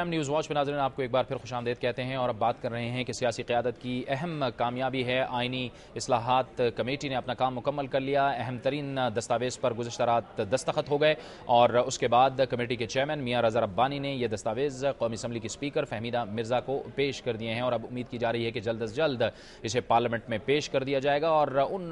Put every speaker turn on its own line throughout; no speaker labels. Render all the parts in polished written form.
Prime news watch میں ناظرین آپ کو ایک بار پھر خوش آمدید کہتے ہیں اور اب بات کر رہے ہیں کہ سیاسی قیادت کی اہم کامیابی ہے آئینی اصلاحات کمیٹی نے اپنا کام مکمل کر لیا. اہم ترین دستاویز پر گزشتہ رات دستخط ہو گئے اور اس کے بعد کمیٹی کے چیئرمین میاں رضا ربانی نے یہ دستاویز قومی اسمبلی کی اسپیکر فہمیدہ مرزا کو پیش کر دیے ہیں اور اب امید کی جا رہی ہے کہ جلد از جلد اسے پارلیمنٹ میں پیش کر دیا جائے گا اور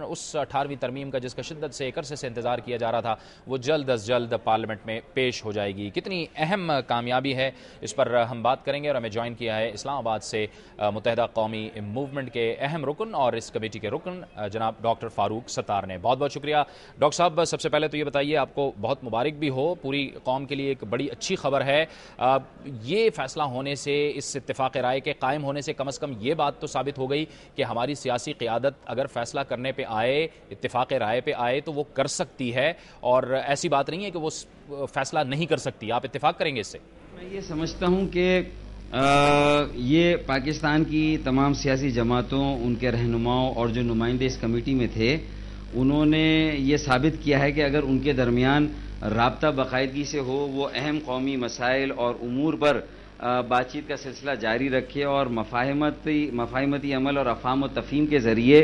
اس 18ویں ترمیم کا جس کا شدت سے ایک عرصے سے انتظار کیا جا رہا تھا وہ جلد از جلد پارلیمنٹ میں پیش ہو جائے گی. کتنی اہم کامیابی ہے اس پر ہم بات کریں گے اور ہمیں جوائن کیا ہے اسلام آباد سے متحدہ قومی موومنٹ کے اہم رکن اور اس کمیٹی کے رکن جناب ڈاکٹر فاروق ستار نے. بہت بہت شکریہ ڈاکٹر صاحب. سب سے پہلے تو یہ بتائیے, آپ کو بہت مبارک بھی ہو, پوری قوم کے لیے ایک بڑی اچھی خبر ہے. یہ فیصلہ ہونے سے, اس اتفاق رائے کے قائم ہونے سے کم از کم یہ بات تو ثابت ہو گئی کہ ہماری سیاسی قیادت اگر فیصلہ کرنے پہ آئے, اتفاق رائے پہ آئے تو وہ کر سکتی ہے اور ایسی بات نہیں ہے کہ وہ فیصلہ نہیں کر سکتی. آپ اتفاق کریں گے اس سے؟
میں یہ سمجھتا ہوں کہ یہ پاکستان کی تمام سیاسی جماعتوں, ان کے رہنماؤں اور جو نمائندے اس کمیٹی میں تھے, انہوں نے یہ ثابت کیا ہے کہ اگر ان کے درمیان رابطہ باقاعدگی سے ہو, وہ اہم قومی مسائل اور امور پر بات چیت کا سلسلہ جاری رکھے اور مفاہمتی عمل اور افہام و تفہیم کے ذریعے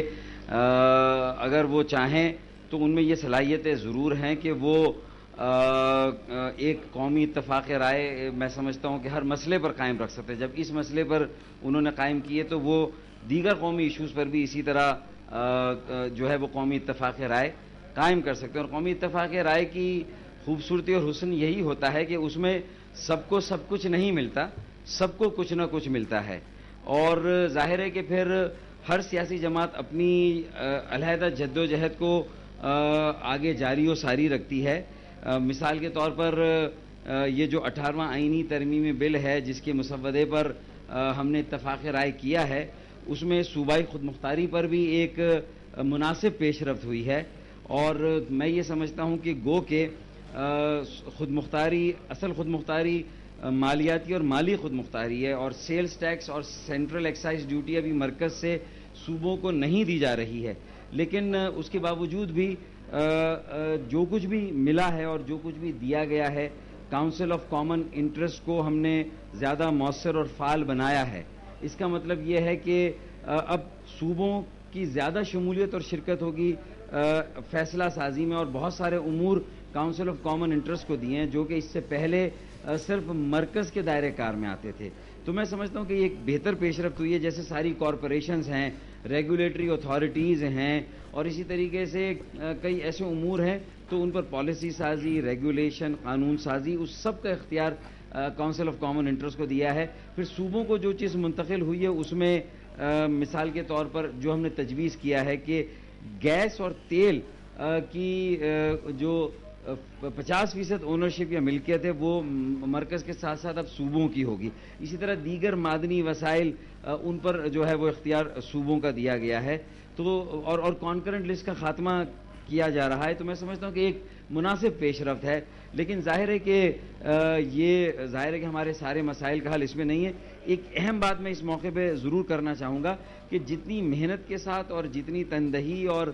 اگر وہ چاہیں تو ان میں یہ صلاحیتیں ضرور ہیں کہ وہ ایک قومی اتفاق رائے میں سمجھتا ہوں کہ ہر مسئلے پر قائم رکھ سکتے ہیں. جب اس مسئلے پر انہوں نے قائم کیے تو وہ دیگر قومی ایشوز پر بھی اسی طرح جو ہے وہ قومی اتفاق رائے قائم کر سکتے ہیں. اور قومی اتفاق رائے کی خوبصورتی اور حسن یہی ہوتا ہے کہ اس میں سب کو سب کچھ نہیں ملتا, سب کو کچھ نہ کچھ ملتا ہے. اور ظاہر ہے کہ پھر ہر سیاسی جماعت اپنی علیحدہ جد و جہد کو آگے جاری و ساری رکھتی ہے. مثال کے طور پر یہ جو 18واں آئینی ترمیمی بل ہے جس کے مسودے پر ہم نے اتفاق رائے کیا ہے, اس میں صوبائی خود مختاری پر بھی ایک مناسب پیش رفت ہوئی ہے. اور میں یہ سمجھتا ہوں کہ گو کہ خود مختاری, اصل خود مختاری مالیاتی اور مالی خود مختاری ہے اور سیلز ٹیکس اور سینٹرل ایکسائز ڈیوٹی ابھی مرکز سے صوبوں کو نہیں دی جا رہی ہے. لیکن اس کے باوجود بھی جو کچھ بھی ملا ہے اور جو کچھ بھی دیا گیا ہے, کاؤنسل آف کامن انٹرسٹ کو ہم نے زیادہ مؤثر اور فعال بنایا ہے. اس کا مطلب یہ ہے کہ اب صوبوں کی زیادہ شمولیت اور شرکت ہوگی فیصلہ سازی میں, اور بہت سارے امور کاؤنسل آف کامن انٹرسٹ کو دیے ہیں جو کہ اس سے پہلے صرف مرکز کے دائرے کار میں آتے تھے. تو میں سمجھتا ہوں کہ یہ ایک بہتر پیش رفت ہوئی ہے. جیسے ساری کارپوریشنز ہیں, ریگولیٹری اتھارٹیز ہیں, اور اسی طریقے سے کئی ایسے امور ہیں تو ان پر پالیسی سازی, ریگولیشن, قانون سازی, اس سب کا اختیار کاؤنسل آف کامن انٹرسٹ کو دیا ہے. پھر صوبوں کو جو چیز منتقل ہوئی ہے اس میں مثال کے طور پر جو ہم نے تجویز کیا ہے کہ گیس اور تیل کی جو 50% اونرشپ یا ملکیت ہے وہ مرکز کے ساتھ ساتھ اب صوبوں کی ہوگی. اسی طرح دیگر معدنی وسائل ان پر جو ہے وہ اختیار صوبوں کا دیا گیا ہے. تو اور کانکرنٹ لسٹ کا خاتمہ کیا جا رہا ہے. تو میں سمجھتا ہوں کہ ایک مناسب پیش رفت ہے. لیکن ظاہر ہے کہ ہمارے سارے مسائل کا حل اس میں نہیں ہے. ایک اہم بات میں اس موقع پہ ضرور کرنا چاہوں گا کہ جتنی محنت کے ساتھ اور جتنی تندہی اور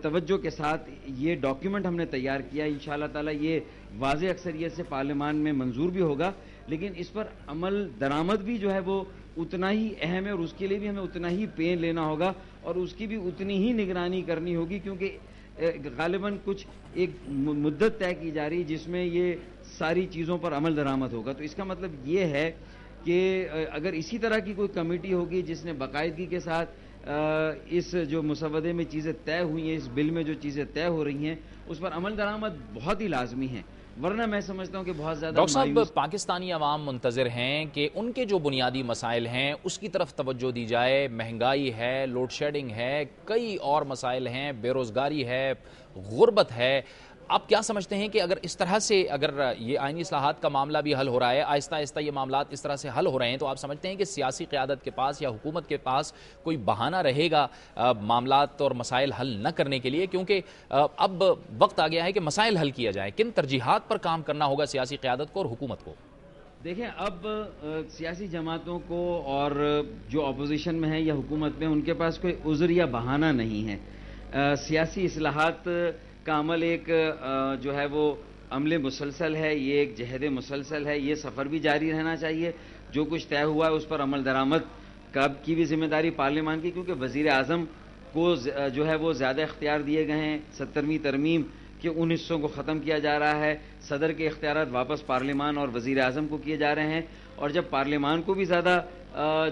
توجہ کے ساتھ یہ ڈاکیومنٹ ہم نے تیار کیا, انشاءاللہ تعالی یہ واضح اکثریت سے پارلیمان میں منظور بھی ہوگا. لیکن اس پر عمل درآمد بھی جو ہے وہ اتنا ہی اہم ہے اور اس کے لیے بھی ہمیں اتنا ہی پین لینا ہوگا اور اس کی بھی اتنی ہی نگرانی کرنی ہوگی, کیونکہ غالباً کچھ ایک مدت طے کی جا رہی جس میں یہ ساری چیزوں پر عمل درآمد ہوگا. تو اس کا مطلب یہ ہے کہ اگر اسی طرح کی کوئی کمیٹی ہوگی جس نے باقاعدگی کے ساتھ اس جو مسودے میں چیزیں طے ہوئی ہیں, اس بل میں جو چیزیں طے ہو رہی ہیں, اس پر عمل درآمد بہت ہی لازمی ہے. ورنہ میں سمجھتا ہوں کہ بہت زیادہ
ڈاکٹر صاحب پاکستانی عوام منتظر ہیں کہ ان کے جو بنیادی مسائل ہیں اس کی طرف توجہ دی جائے. مہنگائی ہے, لوڈ شیڈنگ ہے, کئی اور مسائل ہیں, بے روزگاری ہے, غربت ہے. آپ کیا سمجھتے ہیں کہ اگر اس طرح سے اگر یہ آئینی اصلاحات کا معاملہ بھی حل ہو رہا ہے, آہستہ آہستہ یہ معاملات اس طرح سے حل ہو رہے ہیں, تو آپ سمجھتے ہیں کہ سیاسی قیادت کے پاس یا حکومت کے پاس کوئی بہانہ رہے گا معاملات اور مسائل حل نہ کرنے کے لیے؟ کیونکہ اب وقت آ گیا ہے کہ مسائل حل کیا جائے. کن ترجیحات پر کام کرنا ہوگا سیاسی قیادت کو اور حکومت کو؟
دیکھیں, اب سیاسی جماعتوں کو اور جو اپوزیشن میں ہیں یا حکومت میں, ان کے پاس کوئی عذر یا بہانہ نہیں ہے. سیاسی اصلاحات کا عمل ایک جو ہے وہ عمل مسلسل ہے، یہ ایک جہد مسلسل ہے، یہ سفر بھی جاری رہنا چاہیے. جو کچھ طے ہوا ہے اس پر عمل درآمد کی بھی ذمہ داری پارلیمان کی، کیونکہ وزیر اعظم کو جو ہے وہ زیادہ اختیار دیے گئے ہیں. 70ویں ترمیم کے ان حصوں کو ختم کیا جا رہا ہے. صدر کے اختیارات واپس پارلیمان اور وزیر اعظم کو کیے جا رہے ہیں. اور جب پارلیمان کو بھی زیادہ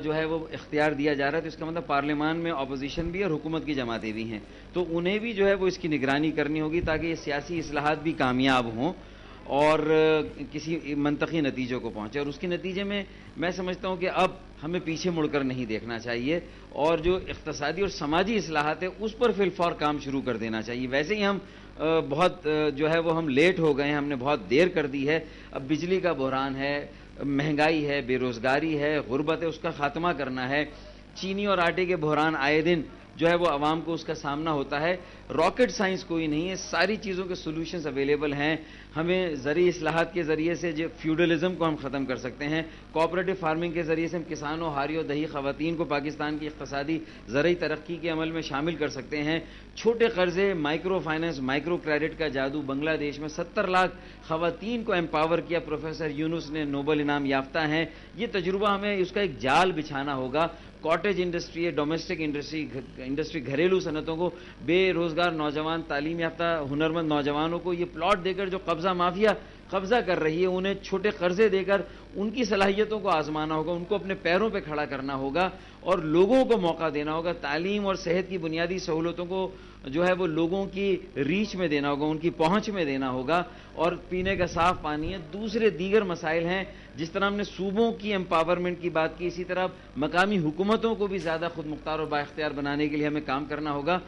جو ہے وہ اختیار دیا جا رہا ہے تو اس کا مطلب پارلیمان میں اپوزیشن بھی اور حکومت کی جماعتیں بھی ہیں، تو انہیں بھی جو ہے وہ اس کی نگرانی کرنی ہوگی تاکہ یہ سیاسی اصلاحات بھی کامیاب ہوں اور کسی منطقی نتیجوں کو پہنچے. اور اس کے نتیجے میں سمجھتا ہوں کہ اب ہمیں پیچھے مڑ کر نہیں دیکھنا چاہیے اور جو اقتصادی اور سماجی اصلاحات ہے اس پر فی الفور کام شروع کر دینا چاہیے. ویسے ہی ہم بہت جو ہے وہ ہم لیٹ ہو گئے ہیں، ہم نے بہت دیر کر دی ہے. اب بجلی کا بحران ہے، مہنگائی ہے، بے روزگاری ہے، غربت ہے، اس کا خاتمہ کرنا ہے. چینی اور آٹے کے بحران آئے دن جو ہے وہ عوام کو اس کا سامنا ہوتا ہے. راکٹ سائنس کوئی نہیں ہے، ساری چیزوں کے سولوشنز اویلیبل ہیں. ہمیں زرعی اصلاحات کے ذریعے سے جو فیوڈلزم کو ہم ختم کر سکتے ہیں، کوآپریٹو فارمنگ کے ذریعے سے ہم کسانوں، ہاریوں، دیہی خواتین کو پاکستان کی اقتصادی زرعی ترقی کے عمل میں شامل کر سکتے ہیں. چھوٹے قرضے، مائکرو فائنانس، مائکرو کریڈٹ کا جادو بنگلہ دیش میں 70 لاکھ خواتین کو امپاور کیا. پروفیسر یونس نے نوبل انعام یافتہ ہیں. یہ تجربہ ہمیں اس کا ایک جال بچھانا ہوگا. کاٹیج انڈسٹری، ڈومیسٹک انڈسٹری، گھریلو صنعتوں کو، بے روزگار نوجوان، تعلیم یافتہ ہنرمند نوجوانوں کو یہ پلاٹ دے کر جو قبضہ مافیا قبضہ کر رہی ہے انہیں چھوٹے قرضے دے کر ان کی صلاحیتوں کو آزمانا ہوگا، ان کو اپنے پیروں پہ کھڑا کرنا ہوگا اور لوگوں کو موقع دینا ہوگا. تعلیم اور صحت کی بنیادی سہولتوں کو جو ہے وہ لوگوں کی ریچ میں دینا ہوگا، ان کی پہنچ میں دینا ہوگا. اور پینے کا صاف پانی ہے، دوسرے دیگر مسائل ہیں. جس طرح ہم نے صوبوں کی امپاورمنٹ کی بات کی، اسی طرح مقامی حکومتوں کو بھی زیادہ خود مختار اور با اختیار بنانے کے لیے ہمیں کام کرنا ہوگا.